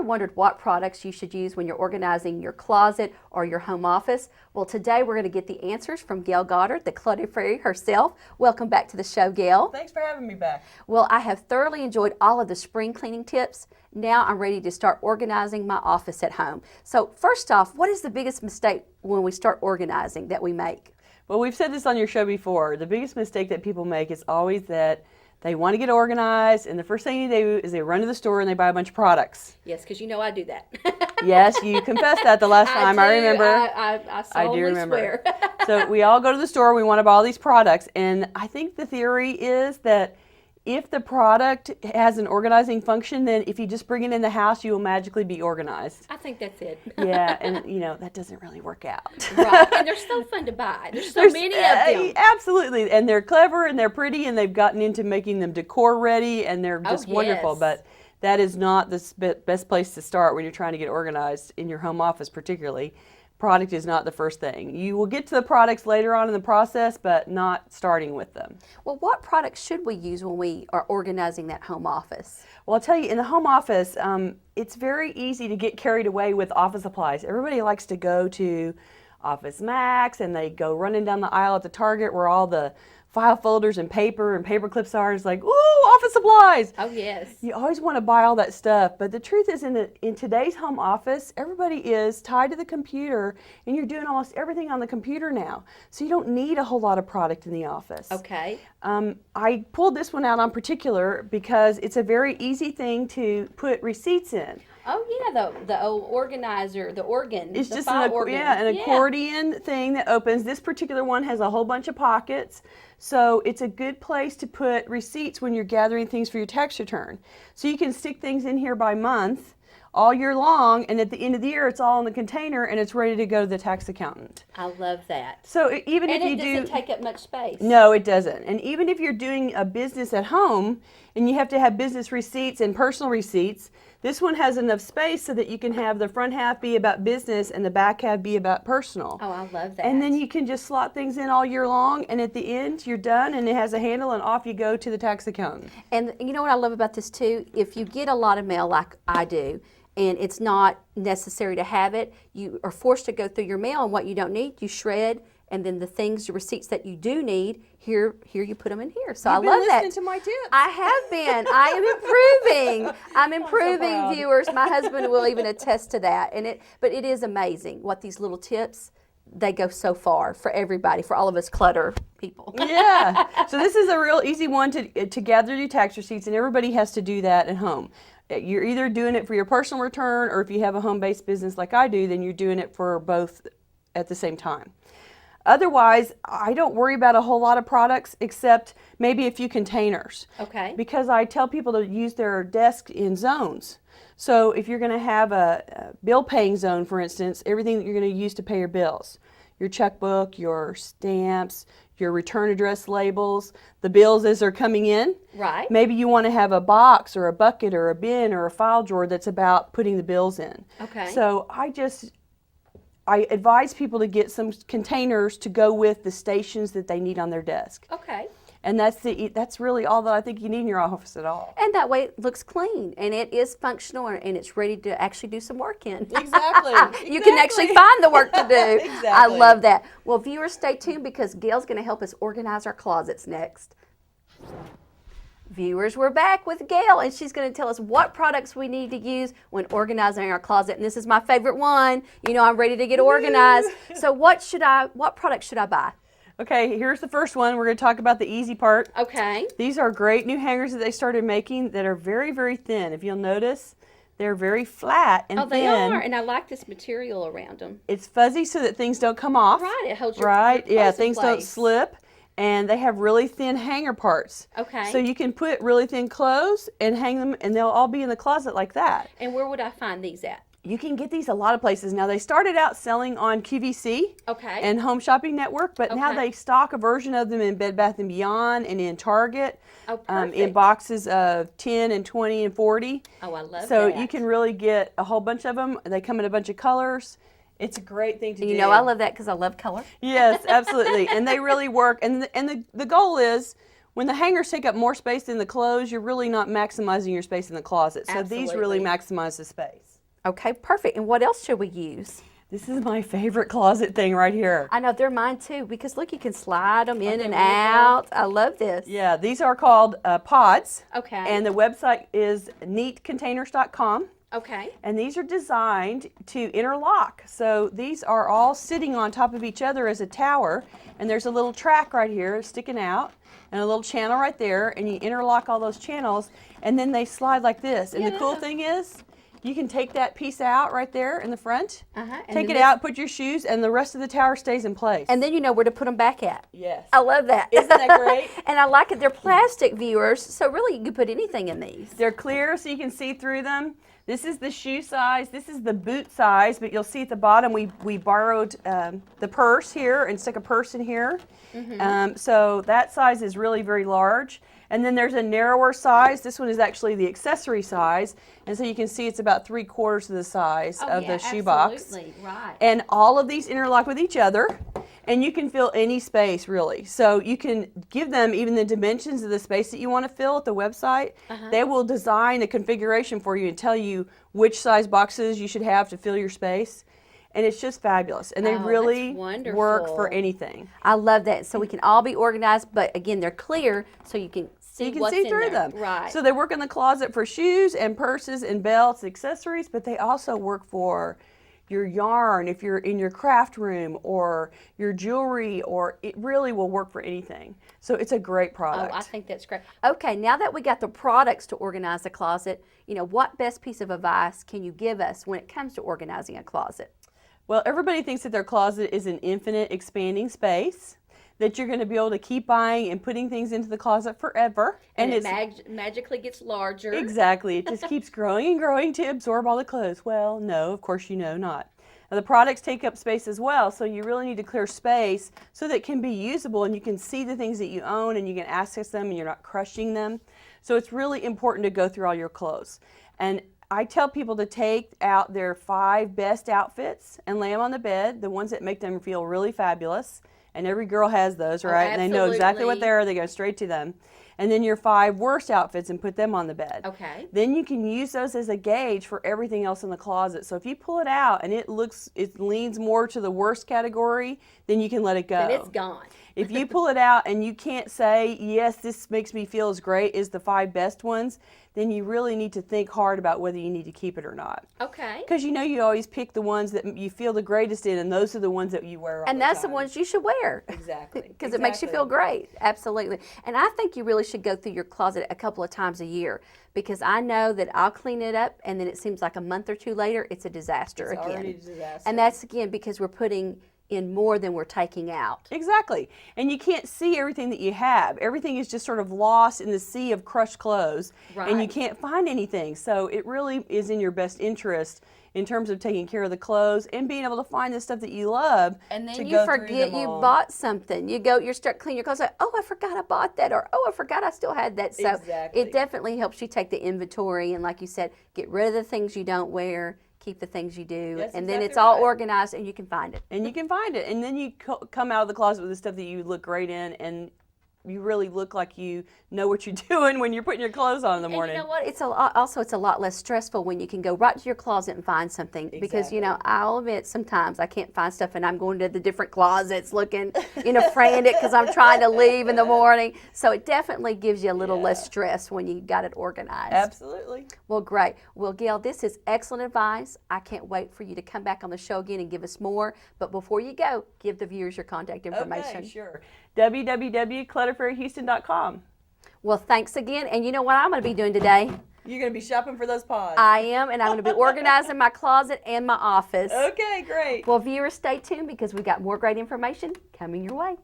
ever wondered what products you should use when you're organizing your closet or your home office? Well, today we're going to get the answers from Gayle Goddard, the Clutter Fairy herself. Welcome back to the show, Gayle. Thanks for having me back. Well, I have thoroughly enjoyed all of the spring cleaning tips. Now I'm ready to start organizing my office at home. So first off, what is the biggest mistake when we start organizing that we make? Well, we've said this on your show before. The biggest mistake that people make is always that they want to get organized, and the first thing you do is they run to the store and they buy a bunch of products. Yes, because you know I do that. Yes, you confessed that the last time. I remember. I solemnly swear. So we all go to the store, we want to buy all these products, and I think the theory is that if the product has an organizing function, then if you just bring it in the house, you will magically be organized. I think that's it. Yeah, and that doesn't really work out. Right, and they're so fun to buy. There's so many of them. Absolutely, and they're clever and they're pretty, and they've gotten into making them decor ready, and they're just wonderful. But that is not the best place to start when you're trying to get organized in your home office, particularly. Product is not the first thing. You will get to the products later on in the process, but not starting with them. Well, what products should we use when we are organizing that home office? Well, I'll tell you, in the home office, it's very easy to get carried away with office supplies. Everybody likes to go to Office Max, and they go running down the aisle at the Target where all the file folders and paper clips are. It's like, ooh, office supplies. Oh, yes. You always want to buy all that stuff, but the truth is in today's home office, everybody is tied to the computer, and you're doing almost everything on the computer now. So you don't need a whole lot of product in the office. Okay. I pulled this one out on particular because it's a very easy thing to put receipts in. Oh yeah, the old organizer, the organ. It's just an accordion thing that opens. This particular one has a whole bunch of pockets, so it's a good place to put receipts when you're gathering things for your tax return. So you can stick things in here by month, all year long, and at the end of the year, it's all in the container and it's ready to go to the tax accountant. I love that. So even if you it doesn't take up much space. No, it doesn't. And even if you're doing a business at home and you have to have business receipts and personal receipts, this one has enough space so that you can have the front half be about business and the back half be about personal. Oh, I love that. And then you can just slot things in all year long, and at the end, you're done, and it has a handle, and off you go to the tax accountant. And you know what I love about this too? If you get a lot of mail like I do, and it's not necessary to have it, you are forced to go through your mail, and what you don't need, you shred, and then the things, the receipts that you do need, here you put them in here. So You've I love that. Listening to my tips. I have been. I am improving. I'm improving, viewers. My husband will even attest to that. But it is amazing what these little tips, they go so far for everybody, for all of us clutter people. Yeah. So this is a real easy one to gather your tax receipts, and everybody has to do that at home. You're either doing it for your personal return, or if you have a home-based business like I do, then you're doing it for both at the same time. Otherwise, I don't worry about a whole lot of products except maybe a few containers. Okay. Because I tell people to use their desk in zones. So if you're going to have a bill paying zone, for instance, everything that you're going to use to pay your bills, your checkbook, your stamps, your return address labels, the bills as they're coming in. Right. Maybe you want to have a box or a bucket or a bin or a file drawer that's about putting the bills in. Okay. So I advise people to get some containers to go with the stations that they need on their desk. Okay. And that's really all that I think you need in your office at all. And that way it looks clean and it is functional and it's ready to actually do some work in. Exactly. You can actually find the work to do. Exactly. I love that. Well, viewers, stay tuned because Gayle's going to help us organize our closets next. Viewers, we're back with Gayle, and she's going to tell us what products we need to use when organizing our closet. And this is my favorite one. You know, I'm ready to get organized. So what products should I buy? Okay, here's the first one. We're going to talk about the easy part. Okay. These are great new hangers that they started making that are very, very thin. If you'll notice, they're very flat and thin. Oh, they are, and I like this material around them. It's fuzzy so that things don't come off. Right, it holds your right. your Yeah, clothes in things don't place. slip. And they have really thin hanger parts. Okay. So you can put really thin clothes and hang them, and they'll all be in the closet like that. And where would I find these at? You can get these a lot of places. Now, they started out selling on QVC Okay. and Home Shopping Network, but now Okay. they stock a version of them in Bed Bath & Beyond and in Target. Oh, perfect. In boxes of 10 and 20 and 40. Oh, I love So that. you can really get a whole bunch of them. They come in a bunch of colors. It's a great thing to do. You know, I love that because I love color. Yes, absolutely. And they really work. And the goal is, when the hangers take up more space than the clothes, you're really not maximizing your space in the closet. So these really Absolutely. maximize the space. Okay, perfect. And what else should we use? This is my favorite closet thing right here. I know they're mine too, because look, you can slide them in and wonderful. out. I love this. Yeah, these are called pods. Okay. And the website is neatcontainers.com. Okay. And these are designed to interlock. So these are all sitting on top of each other as a tower. And there's a little track right here sticking out and a little channel right there. And you interlock all those channels and then they slide like this. And the cool thing is you can take that piece out right there in the front, take it out, put your shoes, and the rest of the tower stays in place. And then you know where to put them back at. Yes. I love that. Isn't that great? And I like it. They're plastic, viewers, so really you can put anything in these. They're clear so you can see through them. This is the shoe size. This is the boot size, but you'll see at the bottom we borrowed the purse here and stuck a purse in here. So that size is really very large. And then there's a narrower size. This one is actually the accessory size. And so you can see it's about 3/4 of the size of the shoebox. Absolutely, right. And all of these interlock with each other. And you can fill any space really. So you can give them even the dimensions of the space that you want to fill at the website. They will design a configuration for you and tell you which size boxes you should have to fill your space. And it's just fabulous. And they really work for anything. I love that. So we can all be organized, but again, they're clear so you can see what's in through there. them. Right. So they work in the closet for shoes and purses and belts, accessories, but they also work for your yarn if you're in your craft room or your jewelry, or it really will work for anything. So it's a great product. Oh, I think that's great. Okay, now that we got the products to organize the closet, you know, what best piece of advice can you give us when it comes to organizing a closet? Well, everybody thinks that their closet is an infinite expanding space, that you're going to be able to keep buying and putting things into the closet forever. And it magically gets larger. Exactly. It just keeps growing and growing to absorb all the clothes. Well, no, of course you know not. Now, the products take up space as well, so you really need to clear space so that it can be usable and you can see the things that you own and you can access them and you're not crushing them. So it's really important to go through all your clothes. And I tell people to take out their 5 best outfits and lay them on the bed, the ones that make them feel really fabulous. And every girl has those, right? And they know exactly what they are. They go straight to them. And then your 5 worst outfits and put them on the bed. Okay. Then you can use those as a gauge for everything else in the closet. So if you pull it out and it leans more to the worst category, then you can let it go. Then it's gone. If you pull it out and you can't say, yes, this makes me feel as great as the 5 best ones, then you really need to think hard about whether you need to keep it or not. Okay. Because you know you always pick the ones that you feel the greatest in, and those are the ones that you wear all the time. And that's the ones you should wear. Exactly. Because it makes you feel great. Absolutely. And I think you really should go through your closet a couple of times a year, because I know that I'll clean it up and then it seems like a month or 2 later it's a disaster again. Already a disaster. And that's again because we're putting in more than we're taking out. Exactly. And you can't see everything that you have. Everything is just sort of lost in the sea of crushed clothes. Right. And you can't find anything. So it really is in your best interest in terms of taking care of the clothes and being able to find the stuff that you love. And then to you go through forget them you all. bought something. You're start cleaning your clothes like, oh, I forgot I bought that, or oh, I forgot I still had that. So Exactly. it definitely helps you take the inventory and, like you said, get rid of the things you don't wear, keep the things you do, That's and then exactly it's all right. organized and you can find it. And you can find it. And then you come out of the closet with the stuff that you look great in, and you really look like you know what you're doing when you're putting your clothes on in the morning. And you know what? It's a lot less stressful when you can go right to your closet and find something. Because, you know, I'll admit sometimes I can't find stuff and I'm going to the different closets looking, you know, frantic because I'm trying to leave in the morning. So it definitely gives you a little less stress when you got it organized. Absolutely. Well, great. Well, Gayle, this is excellent advice. I can't wait for you to come back on the show again and give us more. But before you go, give the viewers your contact information. Okay, sure. www.clutterfairyhouston.com. Well, thanks again. And you know what I'm going to be doing today? You're going to be shopping for those pods. I am, and I'm going to be organizing my closet and my office. Okay, great. Well, viewers, stay tuned because we've got more great information coming your way.